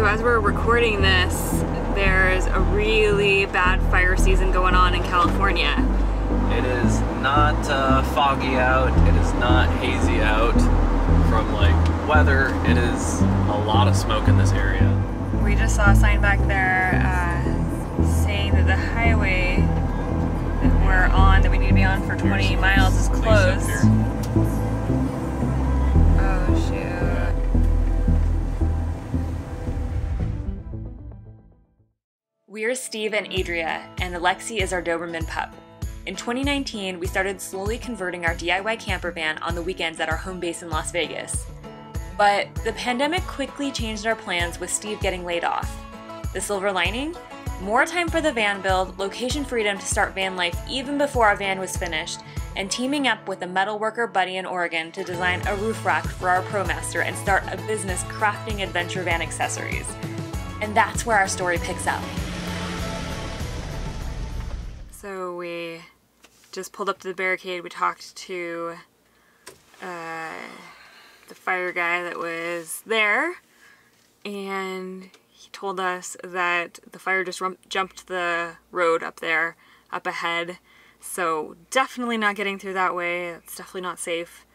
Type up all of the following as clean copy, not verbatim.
So as we're recording this, there's a really bad fire season going on in California. It is not foggy out, it is not hazy out from like weather, it is a lot of smoke in this area. We just saw a sign back there saying that the highway that we're on, that we need to be on for 20 miles is closed. Oh shoot. We're Steve and Adria, and Alexi is our Doberman pup. In 2019, we started slowly converting our DIY camper van on the weekends at our home base in Las Vegas. But the pandemic quickly changed our plans with Steve getting laid off. The silver lining? More time for the van build, location freedom to start van life even before our van was finished, and teaming up with a metalworker buddy in Oregon to design a roof rack for our ProMaster and start a business crafting adventure van accessories. And that's where our story picks up. So we just pulled up to the barricade. We talked to the fire guy that was there, and he told us that the fire just jumped the road up there, up ahead. So definitely not getting through that way. It's definitely not safe.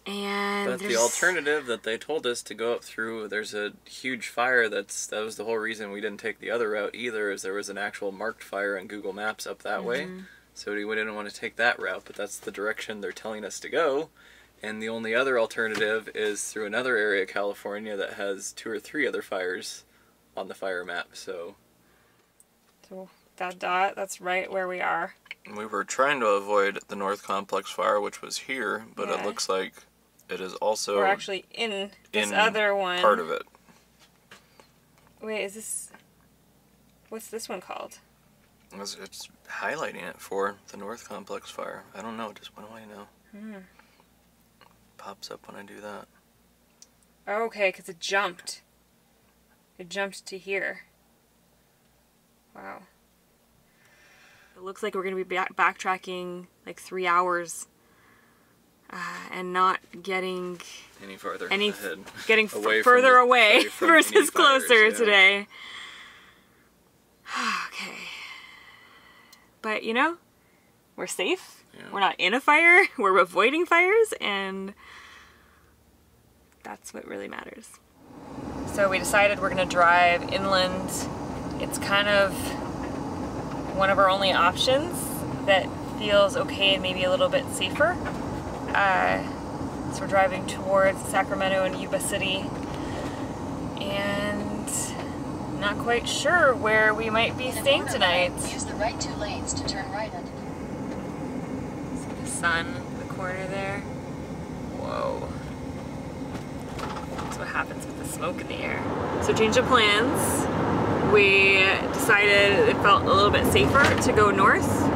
And but the alternative that they told us to go up through, there's a huge fire that was the whole reason we didn't take the other route either, is there was an actual marked fire on Google Maps up that way. So we didn't want to take that route, but that's the direction they're telling us to go. And the only other alternative is through another area of California that has 2 or 3 other fires on the fire map. So that dot, that's right where we are. We were trying to avoid the North Complex fire, which was here, but it looks like it is also... We're actually in this other one. Part of it. Wait, is this... What's this one called? It's highlighting it for the North Complex fire. I don't know, just what do I know? Pops up when I do that. Oh, okay, because it jumped. It jumped to here. Wow. It looks like we're going to be backtracking like 3 hours and not getting any farther ahead. Getting further away versus closer today. Okay. But you know, we're safe. Yeah. We're not in a fire. We're avoiding fires, and that's what really matters. So we decided we're going to drive inland. It's kind of one of our only options that feels okay and maybe a little bit safer. So we're driving towards Sacramento and Yuba City, and not quite sure where we might be staying tonight. Use the right 2 lanes to turn right onto See the sun in the corner there? Whoa. That's what happens with the smoke in the air. So change of plans. We decided it felt a little bit safer to go north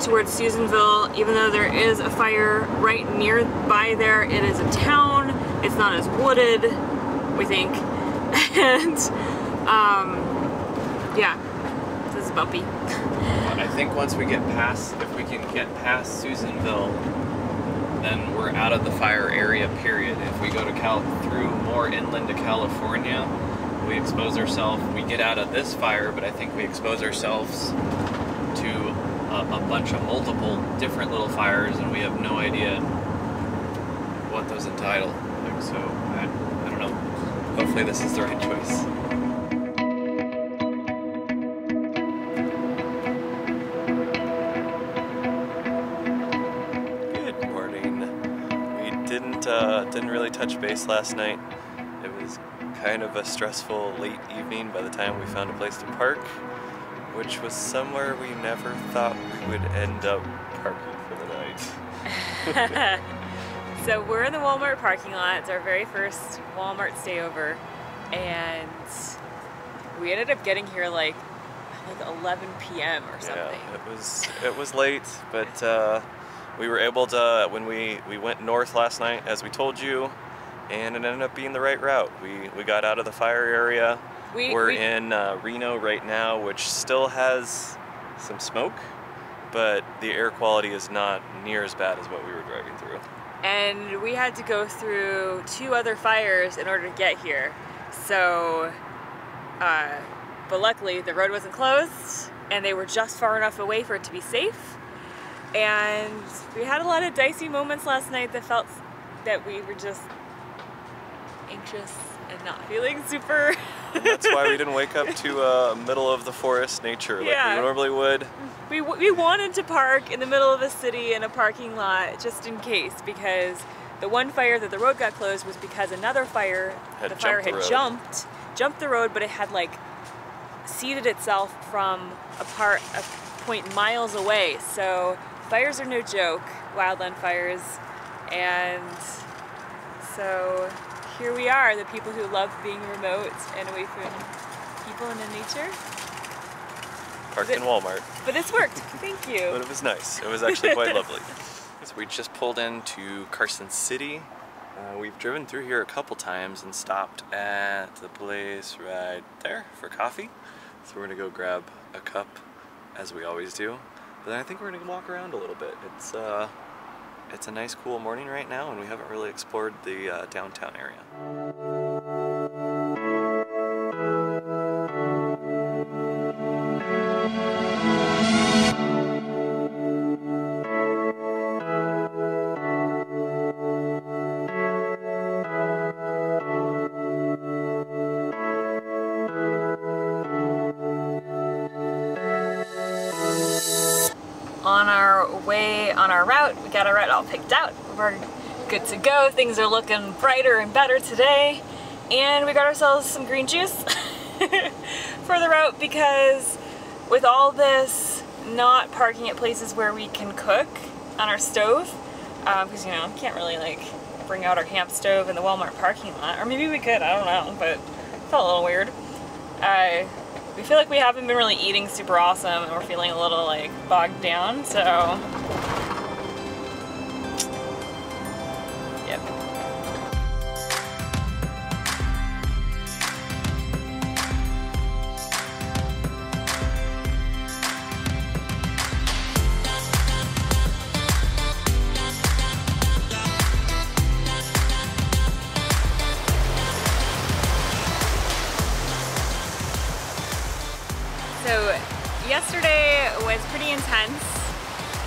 towards Susanville. Even though there is a fire right nearby there, it is a town. It's not as wooded, we think. And yeah, this is bumpy. I think once we get past, if we can get past Susanville, then we're out of the fire area, period. If we go to through more inland to California, we expose ourselves, we get out of this fire, but I think we expose ourselves to a bunch of multiple different little fires, and we have no idea what those entitle. So I don't know. Hopefully this is the right choice. Good morning. We didn't really touch base last night. It was kind of a stressful late evening by the time we found a place to park, which was somewhere we never thought we would end up parking for the night. So we're in the Walmart parking lot. It's our very first Walmart stayover, and we ended up getting here like 11 p.m. or something. Yeah, it was late, but we were able to, when we went north last night, as we told you, and it ended up being the right route. We got out of the fire area. We're in Reno right now, which still has some smoke, but the air quality is not near as bad as what we were driving through. And we had to go through 2 other fires in order to get here. So, but luckily the road wasn't closed and they were just far enough away for it to be safe. And we had a lot of dicey moments last night that felt that we were just anxious and not feeling super. That's why we didn't wake up to middle of the forest nature like we normally would. We wanted to park in the middle of a city in a parking lot just in case, because the one fire that the road got closed was because another fire, the fire had jumped the road, but it had like seeded itself from a point miles away. So fires are no joke, wildland fires, and so here we are, the people who love being remote and away from people and in nature. Parked in Walmart. But it's worked, thank you. But it was nice. It was actually quite lovely. So we just pulled into Carson City. We've driven through here a couple times and stopped at the place right there for coffee. So we're gonna go grab a cup, as we always do. But then I think we're gonna walk around a little bit. It's a nice cool morning right now and we haven't really explored the downtown area. On our route, we got our route all picked out. We're good to go. Things are looking brighter and better today. And we got ourselves some green juice for the route, because with all this not parking at places where we can cook on our stove, because you know, can't really like bring out our camp stove in the Walmart parking lot, or maybe we could, I don't know, but it felt a little weird. We feel like we haven't been really eating super awesome and we're feeling a little like bogged down, so yep. So yesterday was pretty intense,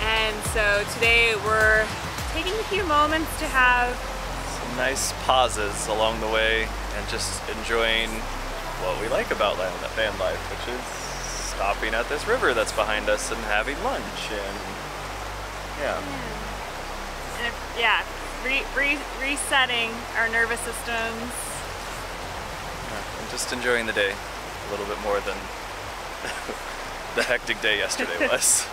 and so today we're taking a few moments to have some nice pauses along the way and just enjoying what we like about van life, which is stopping at this river that's behind us and having lunch, and resetting our nervous systems. Yeah, and just enjoying the day a little bit more than the hectic day yesterday was.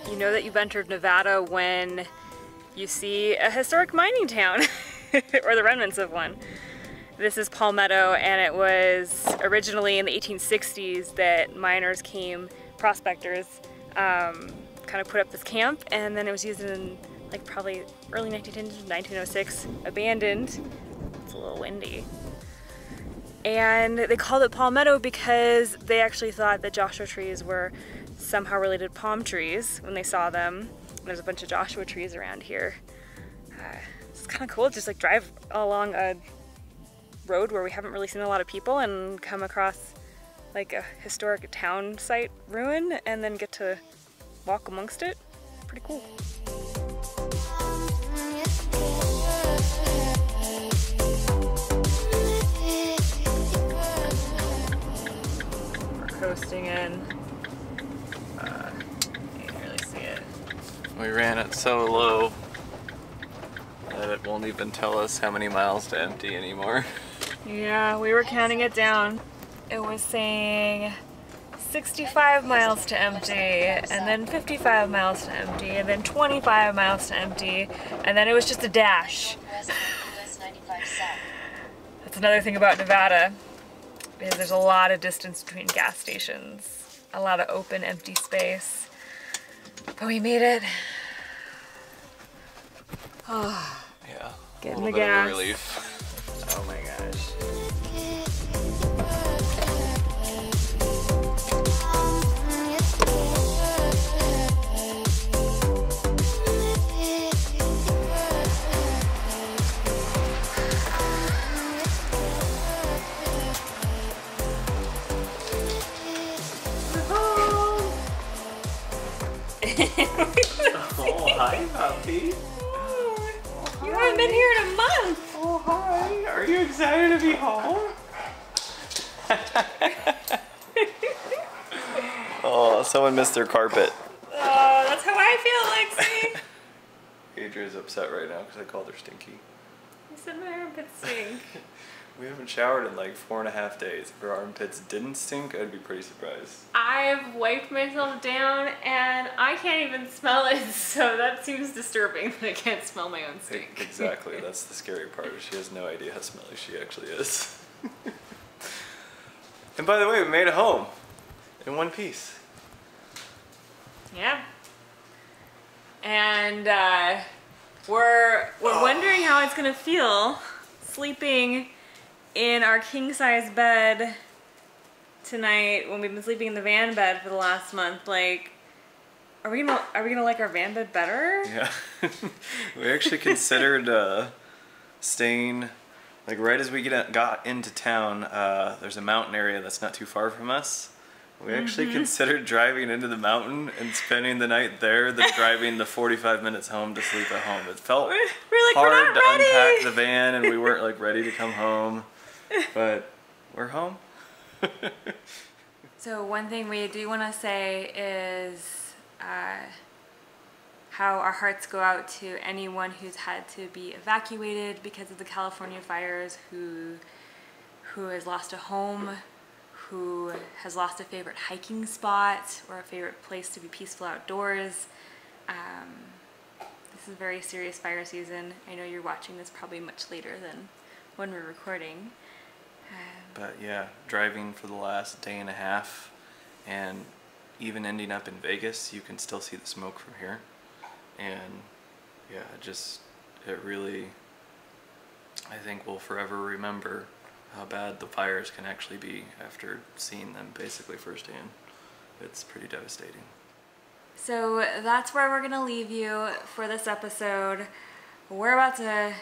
You know that you've entered Nevada when you see a historic mining town, or the remnants of one. This is Palmetto, and it was originally in the 1860s that miners came, prospectors, kind of put up this camp, and then it was used in like probably early 1906, abandoned. It's a little windy. And they called it Palmetto because they actually thought that Joshua trees were somehow related to palm trees when they saw them. There's a bunch of Joshua trees around here. It's kind of cool, just like drive along a road where we haven't really seen a lot of people and come across like a historic town site ruin and then get to walk amongst it. Pretty cool. We're coasting in. You can't really see it. We ran it so low that it won't even tell us how many miles to empty anymore. Yeah, we were counting it down. It was saying 65 miles to empty, and then 55 miles to empty, and then 25 miles to empty, and then it was just a dash. That's another thing about Nevada, is there's a lot of distance between gas stations, a lot of open, empty space. But we made it. Oh, Yeah. getting the gas. Relief. Oh my gosh. Oh, hi, puppy. You haven't been here in a month. Oh, hi. Are you excited to be home? Oh, someone missed their carpet. Oh, that's how I feel, Lexi. Adria's upset right now because I called her stinky. You said my armpits stink. We haven't showered in like 4.5 days. If her armpits didn't stink, I'd be pretty surprised. I've wiped myself down and I can't even smell it, so that seems disturbing that I can't smell my own stink. Exactly, that's the scary part. She has no idea how smelly she actually is. And by the way, we made it home in one piece. Yeah. And we're wondering how it's gonna feel sleeping in our king-size bed tonight when we've been sleeping in the van bed for the last month. Like, are we gonna like our van bed better? Yeah. We actually considered staying, like right as we got into town, there's a mountain area that's not too far from us. We actually considered driving into the mountain and spending the night there than driving the 45 minutes home to sleep at home. It felt We're like, hard we're to not ready. unpack the van and we weren't like ready to come home, but we're home. So one thing we do want to say is how our hearts go out to anyone who's had to be evacuated because of the California fires, who has lost a home, who has lost a favorite hiking spot or a favorite place to be peaceful outdoors. This is a very serious fire season. I know you're watching this probably much later than when we're recording. But yeah, driving for the last day and a half and even ending up in Vegas, you can still see the smoke from here. And yeah, it really, I think we'll forever remember how bad the fires can actually be after seeing them basically firsthand. It's pretty devastating. So that's where we're gonna leave you for this episode. We're about to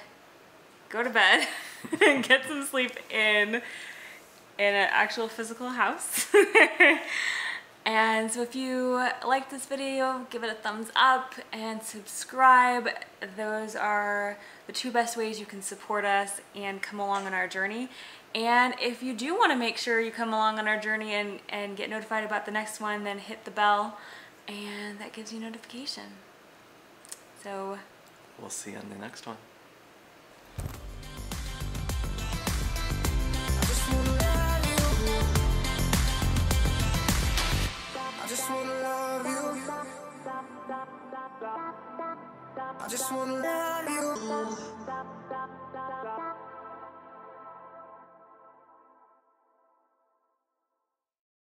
go to bed and get some sleep in an actual physical house. And so if you like this video, give it a thumbs up and subscribe. Those are the two best ways you can support us and come along on our journey. And if you do want to make sure you come along on our journey and get notified about the next one, then hit the bell and that gives you notification. So We'll see you on the next one. I just wanna love you. I just wanna love you.